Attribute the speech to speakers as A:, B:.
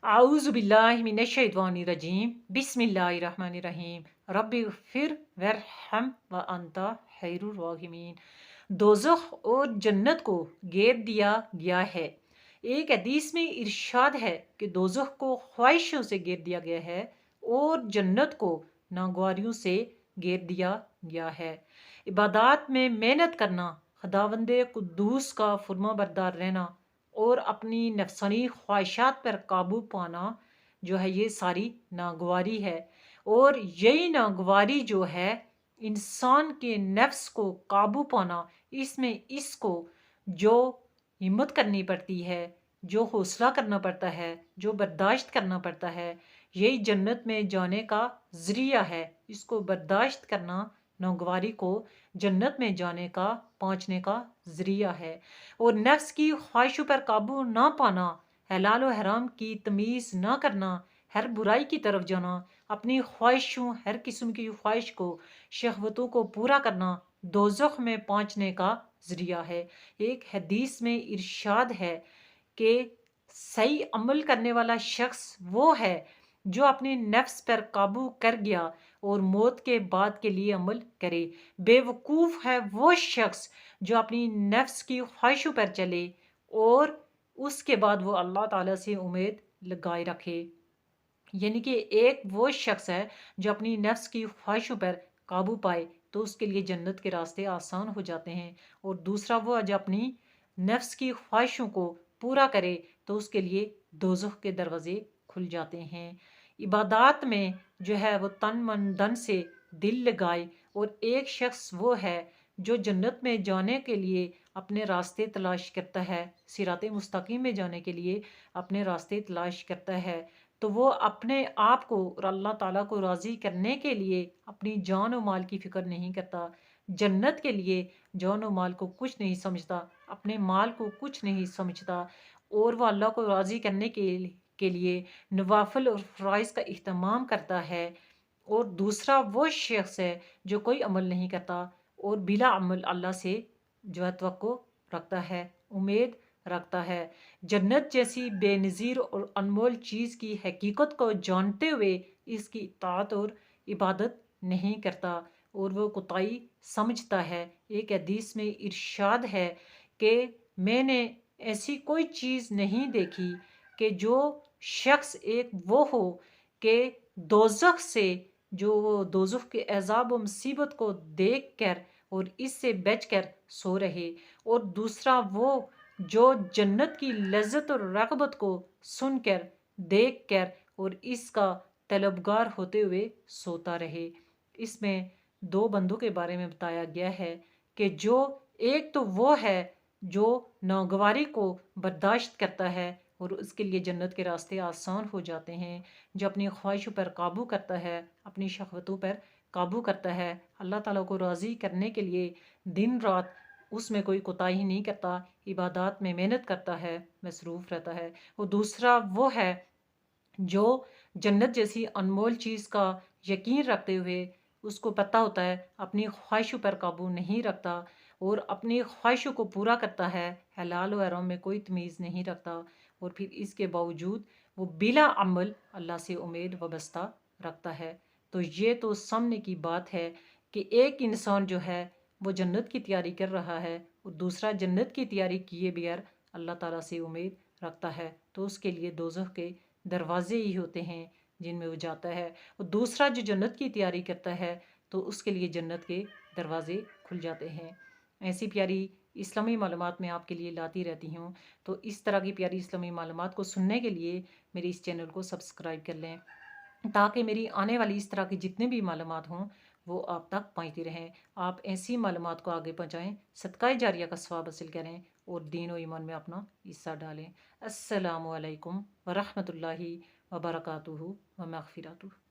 A: अऊज़ु बिल्लाहि मिनश्शैतानिर्रजीम बिस्मिल्लाहिर्रहमानिर्रहीम रब्बिग़फिर वरहम व अंता खैरुर राहिमीन। दोज़ख और जन्नत को घेर दिया गया है। एक हदीस में इरशाद है कि दोज़ख को ख्वाहिशों से घेर दिया गया है और जन्नत को नागवारियों से घेर दिया गया है। इबादत में मेहनत करना, खुदावंदे कुद्दूस का फुर्माबरदार रहना और अपनी नफसानी ख्वाहिशात पर काबू पाना जो है, ये सारी नागवारी है। और यही नागवारी जो है इंसान के नफ्स को काबू पाना, इसमें इसको जो हिम्मत करनी पड़ती है, जो हौसला करना पड़ता है, जो बर्दाश्त करना पड़ता है, यही जन्नत में जाने का ज़रिया है। इसको बर्दाश्त करना नागवारी को जन्नत में जाने का, पहुँचने का ज़रिया है। और नफ्स की ख्वाहिशों पर काबू ना पाना, हलाल और हराम की तमीज़ ना करना, हर बुराई की तरफ जाना, अपनी ख्वाहिशों, हर किस्म की ख्वाहिश को, शहवतों को पूरा करना दोज़ख में पहुँचने का ज़रिया है। एक हदीस में इरशाद है कि सही अमल करने वाला शख्स वो है जो अपने नफ्स पर काबू कर गया और मौत के बाद के लिए अमल करे। बेवकूफ़ है वो शख्स जो अपनी नफ्स की ख्वाहिशों पर चले और उसके बाद वो अल्लाह ताला से उम्मीद लगाए रखे। यानी कि एक वो शख्स है जो अपनी नफ्स की ख्वाहिशों पर काबू पाए तो उसके लिए जन्नत के रास्ते आसान हो जाते हैं। और दूसरा वो जो अपनी नफ्स की ख्वाहिशों को पूरा करे तो उसके लिए दोज़ख के दरवाजे खुल जाते हैं। इबादत में जो है वो तन मन धन से दिल लगाए। और एक शख्स वो है जो जन्नत में जाने के लिए अपने रास्ते तलाश करता है, सिराते मुस्तकीम में जाने के लिए अपने रास्ते तलाश करता है, तो वो अपने आप को और अल्लाह ताला को राज़ी करने के लिए अपनी जान और माल की फ़िक्र नहीं करता। जन्नत के लिए जान और माल को कुछ नहीं समझता, अपने माल को कुछ नहीं समझता। और वो अल्लाह को राज़ी करने के लिए नवाफिल और फ़राइज़ का इह्तमाम करता है। और दूसरा वो शख्स है जो कोई अमल नहीं करता और बिला अमल अल्लाह से जो है तवक्को रखता है, उम्मीद रखता है। जन्नत जैसी बेनज़ीर और अनमोल चीज़ की हकीकत को जानते हुए इसकी इताअत और इबादत नहीं करता और वो कोताही समझता है। एक हदीस में इरशाद है कि मैंने ऐसी कोई चीज़ नहीं देखी कि जो शख्स एक वो हो कि दोज़ख से, जो वो दोज़ख के अज़ाब व मुसीबत को देख कर और इससे बच कर सो रहे। और दूसरा वो जो जन्नत की लज्जत और रग़बत को सुनकर, देख कर और इसका तलबगार होते हुए सोता रहे। इसमें दो बंदों के बारे में बताया गया है कि जो एक तो वो है जो नागवारी को बर्दाश्त करता है और उसके लिए जन्नत के रास्ते आसान हो जाते हैं। जो अपनी ख्वाहिशों पर काबू करता है, अपनी शहवतों पर काबू करता है, अल्लाह ताला को राज़ी करने के लिए दिन रात उसमें कोई कोताही नहीं करता, इबादत में मेहनत करता है, मसरूफ़ रहता है। और दूसरा वो है जो जन्नत जैसी अनमोल चीज़ का यकीन रखते हुए उसको पता होता है अपनी ख्वाहिशों पर काबू नहीं रखता और अपनी ख्वाहिशों को पूरा करता है, हलाल और हराम में कोई तमीज़ नहीं रखता और फिर इसके बावजूद वो बिला अमल अल्लाह से उम्मीद वाबस्ता रखता है। तो ये तो सामने की बात है कि एक इंसान जो है वो जन्नत की तैयारी कर रहा है और दूसरा जन्नत की तैयारी किए बगैर अल्लाह ताला से उम्मीद रखता है, तो उसके लिए दोज़ख के दरवाजे ही होते हैं जिनमें वो जाता है। और दूसरा जो जन्नत की तैयारी करता है तो उसके लिए जन्नत के दरवाजे खुल जाते हैं। ऐसी प्यारी इस्लामी मालूमात मैं आपके लिए लाती रहती हूँ। तो इस तरह की प्यारी इस्लामी मालूमात को सुनने के लिए मेरे इस चैनल को सब्सक्राइब कर लें ताकि मेरी आने वाली इस तरह की जितने भी मालूमात हों वो आप तक पहुँचती रहें। आप ऐसी मालूमात को आगे पहुँचाएँ, सदका जारिया का सवाब हासिल करें और दीन व ईमान में अपना हिस्सा डालें। अस्सलामु अलैकुम व रहमतुल्लाहि व बरकातुहू व मग़फ़िरतुहू।